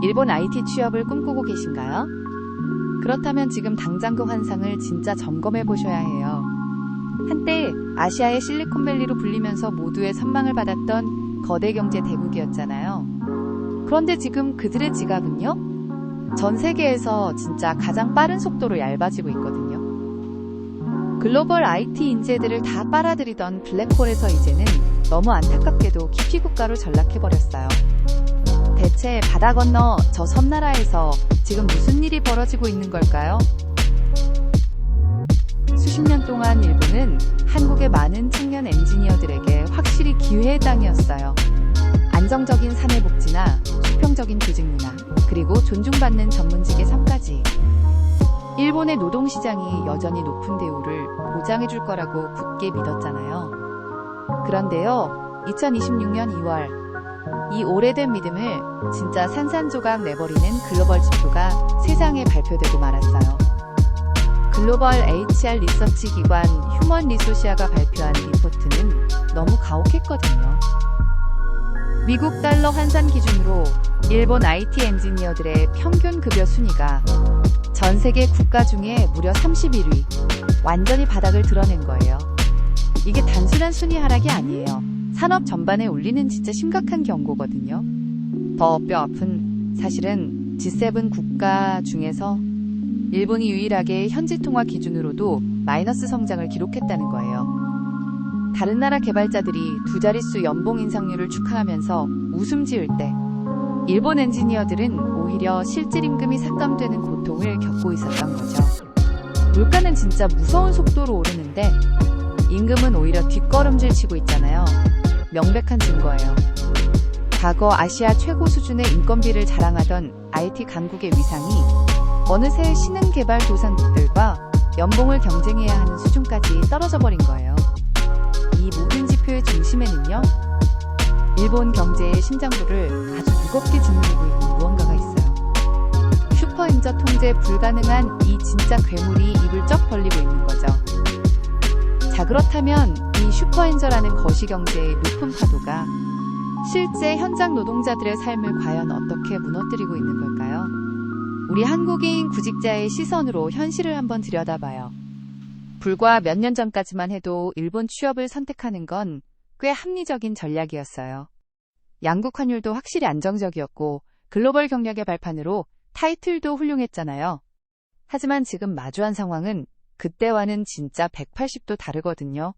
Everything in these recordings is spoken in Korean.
일본 IT 취업을 꿈꾸고 계신가요? 그렇다면 지금 당장 그 환상을 진짜 점검해 보셔야 해요. 한때 아시아의 실리콘밸리로 불리면서 모두의 선망을 받았던 거대 경제 대국이었잖아요. 그런데 지금 그들의 지갑은요? 전 세계에서 진짜 가장 빠른 속도로 얇아지고 있거든요. 글로벌 IT 인재들을 다 빨아들이던 블랙홀에서 이제는 너무 안타깝게도 기피국가로 전락해버렸어요. 대체 바다 건너 저 섬나라에서 지금 무슨 일이 벌어지고 있는 걸까요? 수십 년 동안 일본은 한국의 많은 청년 엔지니어들에게 확실히 기회의 땅이었어요. 안정적인 사내복지나 수평적인 조직 문화, 그리고 존중받는 전문직의 삶까지. 일본의 노동시장이 여전히 높은 대우를 보장해줄 거라고 굳게 믿었잖아요. 그런데요, 2026년 2월, 이 오래된 믿음을 진짜 산산조각 내버리는 글로벌 지표가 세상에 발표되고 말았어요. 글로벌 HR 리서치 기관 휴먼 리소시아가 발표한 리포트는 너무 가혹했거든요. 미국 달러 환산 기준으로 일본 IT 엔지니어들의 평균 급여 순위가 전 세계 국가 중에 무려 31위, 완전히 바닥을 드러낸 거예요. 이게 단순한 순위 하락이 아니에요. 산업 전반에 울리는 진짜 심각한 경고거든요. 더 뼈아픈 사실은 G7 국가 중에서 일본이 유일하게 현지 통화 기준으로도 마이너스 성장을 기록했다는 거예요. 다른 나라 개발자들이 두 자릿수 연봉 인상률을 축하하면서 웃음 지을 때 일본 엔지니어들은 오히려 실질 임금이 삭감되는 고통을 겪고 있었던 거죠. 물가는 진짜 무서운 속도로 오르는데 임금은 오히려 뒷걸음질 치고 있잖아요. 명백한 증거예요. 과거 아시아 최고 수준의 인건비를 자랑하던 IT 강국의 위상이 어느새 신흥개발도상국들과 연봉을 경쟁해야 하는 수준까지 떨어져 버린 거예요. 이 모든 지표의 중심에는요, 일본 경제의 심장부를 아주 무겁게 짓누르고 있는 무언가가 있어요. 슈퍼인저 통제 불가능한 이 진짜 괴물이 입을 쩍 벌리고 있는 거죠. 자, 그렇다면 이 슈퍼인저라는 거시경제의 높은 파도가 실제 현장 노동자들의 삶을 과연 어떻게 무너뜨리고 있는 걸까요? 우리 한국인 구직자의 시선으로 현실을 한번 들여다봐요. 불과 몇 년 전까지만 해도 일본 취업을 선택하는 건 꽤 합리적인 전략이었어요. 양국 환율도 확실히 안정적이었고 글로벌 경력의 발판으로 타이틀도 훌륭했잖아요. 하지만 지금 마주한 상황은 그때와는 진짜 180도 다르거든요.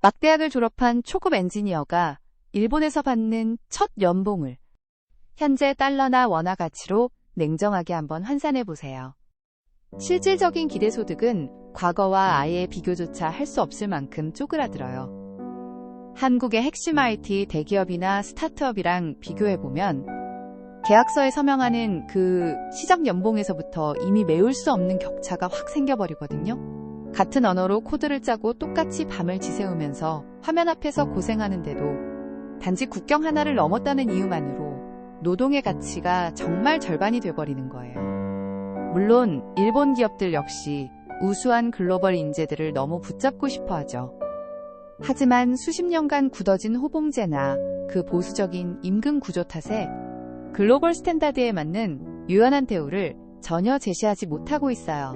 막대학을 졸업한 초급 엔지니어가 일본에서 받는 첫 연봉을 현재 달러나 원화 가치로 냉정하게 한번 환산해보세요. 실질적인 기대소득은 과거와 아예 비교조차 할 수 없을 만큼 쪼그라들어요. 한국의 핵심 IT 대기업이나 스타트업이랑 비교해보면 계약서에 서명하는 그 시작 연봉에서부터 이미 메울 수 없는 격차가 확 생겨버리거든요. 같은 언어로 코드를 짜고 똑같이 밤을 지새우면서 화면 앞에서 고생하는데도 단지 국경 하나를 넘었다는 이유만으로 노동의 가치가 정말 절반이 돼버리는 거예요. 물론 일본 기업들 역시 우수한 글로벌 인재들을 너무 붙잡고 싶어 하죠. 하지만 수십 년간 굳어진 호봉제나 그 보수적인 임금 구조 탓에 글로벌 스탠다드에 맞는 유연한 대우를 전혀 제시하지 못하고 있어요.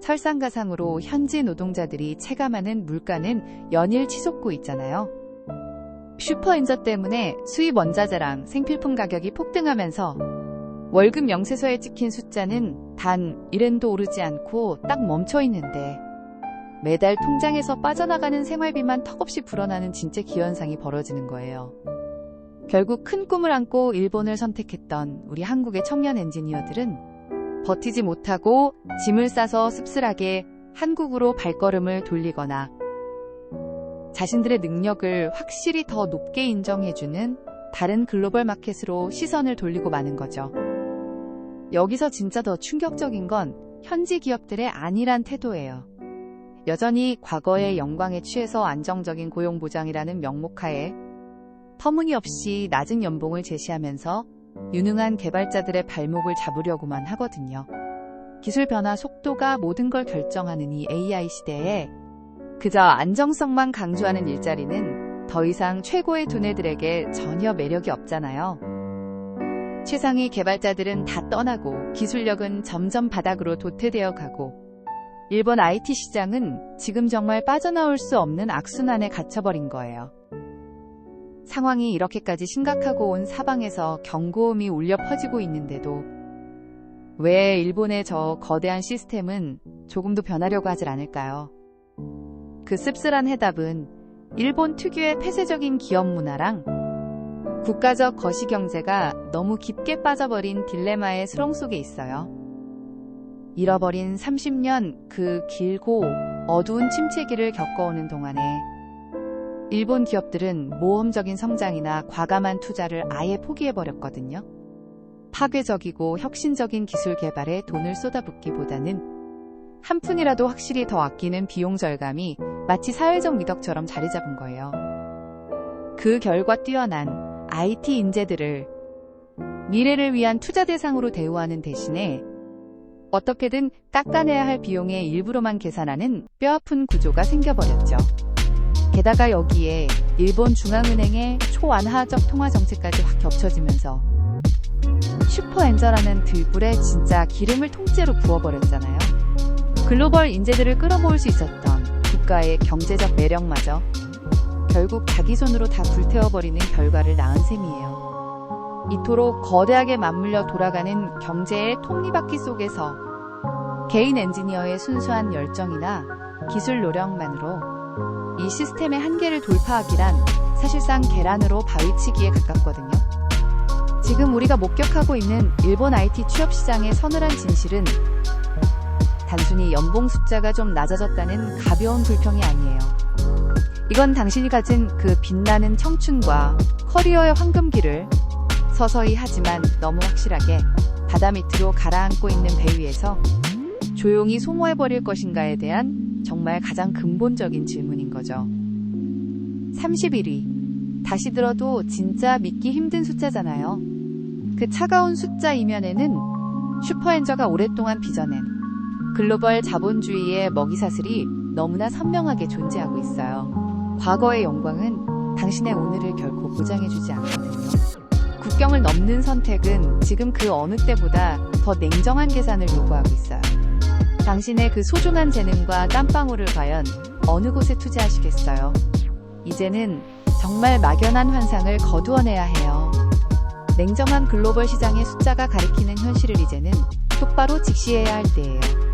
설상가상으로 현지 노동자들이 체감하는 물가는 연일 치솟고 있잖아요. 슈퍼인저 때문에 수입 원자재랑 생필품 가격이 폭등하면서 월급 명세서에 찍힌 숫자는 단 1엔도 오르지 않고 딱 멈춰 있는데 매달 통장에서 빠져나가는 생활비만 턱없이 불어나는 진짜 기현상이 벌어지는 거예요. 결국 큰 꿈을 안고 일본을 선택했던 우리 한국의 청년 엔지니어들은 버티지 못하고 짐을 싸서 씁쓸하게 한국으로 발걸음을 돌리거나 자신들의 능력을 확실히 더 높게 인정해주는 다른 글로벌 마켓으로 시선을 돌리고 마는 거죠. 여기서 진짜 더 충격적인 건 현지 기업들의 안일한 태도예요. 여전히 과거의 영광에 취해서 안정적인 고용보장이라는 명목하에 터무니없이 낮은 연봉을 제시하면서 유능한 개발자들의 발목을 잡으려고만 하거든요. 기술 변화 속도가 모든 걸 결정하는 이 AI 시대에 그저 안정성만 강조하는 일자리는 더 이상 최고의 두뇌들에게 전혀 매력이 없잖아요. 최상위 개발자들은 다 떠나고 기술력은 점점 바닥으로 도태되어 가고 일본 IT 시장은 지금 정말 빠져나올 수 없는 악순환에 갇혀버린 거예요. 상황이 이렇게까지 심각하고 온 사방에서 경고음이 울려 퍼지고 있는데도 왜 일본의 저 거대한 시스템은 조금도 변하려고 하질 않을까요? 그 씁쓸한 해답은 일본 특유의 폐쇄적인 기업 문화랑 국가적 거시경제가 너무 깊게 빠져버린 딜레마의 수렁 속에 있어요. 잃어버린 30년 그 길고 어두운 침체기를 겪어오는 동안에 일본 기업들은 모험적인 성장이나 과감한 투자를 아예 포기해버렸거든요. 파괴적이고 혁신적인 기술 개발에 돈을 쏟아붓기보다는 한 푼이라도 확실히 더 아끼는 비용 절감이 마치 사회적 미덕처럼 자리 잡은 거예요. 그 결과 뛰어난 IT 인재들을 미래를 위한 투자 대상으로 대우하는 대신에 어떻게든 깎아내야 할 비용의 일부로만 계산하는 뼈아픈 구조가 생겨버렸죠. 게다가 여기에 일본 중앙은행의 초완화적 통화 정책까지 확 겹쳐지면서 슈퍼엔저라는 들불에 진짜 기름을 통째로 부어버렸잖아요. 글로벌 인재들을 끌어모을 수 있었던 국가의 경제적 매력마저 결국 자기 손으로 다 불태워버리는 결과를 낳은 셈이에요. 이토록 거대하게 맞물려 돌아가는 경제의 톱니바퀴 속에서 개인 엔지니어의 순수한 열정이나 기술 노력만으로 이 시스템의 한계를 돌파하기란 사실상 계란으로 바위치기에 가깝거든요. 지금 우리가 목격하고 있는 일본 IT 취업 시장의 서늘한 진실은 단순히 연봉 숫자가 좀 낮아졌다는 가벼운 불평이 아니에요. 이건 당신이 가진 그 빛나는 청춘과 커리어의 황금기를 서서히 하지만 너무 확실하게 바다 밑으로 가라앉고 있는 배 위에서 조용히 소모해버릴 것인가에 대한 정말 가장 근본적인 질문인 거죠. 31위. 다시 들어도 진짜 믿기 힘든 숫자잖아요. 그 차가운 숫자 이면에는 슈퍼엔저가 오랫동안 빚어낸 글로벌 자본주의의 먹이사슬이 너무나 선명하게 존재하고 있어요. 과거의 영광은 당신의 오늘을 결코 보장해주지 않거든요. 국경을 넘는 선택은 지금 그 어느 때보다 더 냉정한 계산을 요구하고 있어요. 당신의 그 소중한 재능과 땀방울을 과연 어느 곳에 투자하시겠어요? 이제는 정말 막연한 환상을 거두어내야 해요. 냉정한 글로벌 시장의 숫자가 가리키는 현실을 이제는 똑바로 직시해야 할 때예요.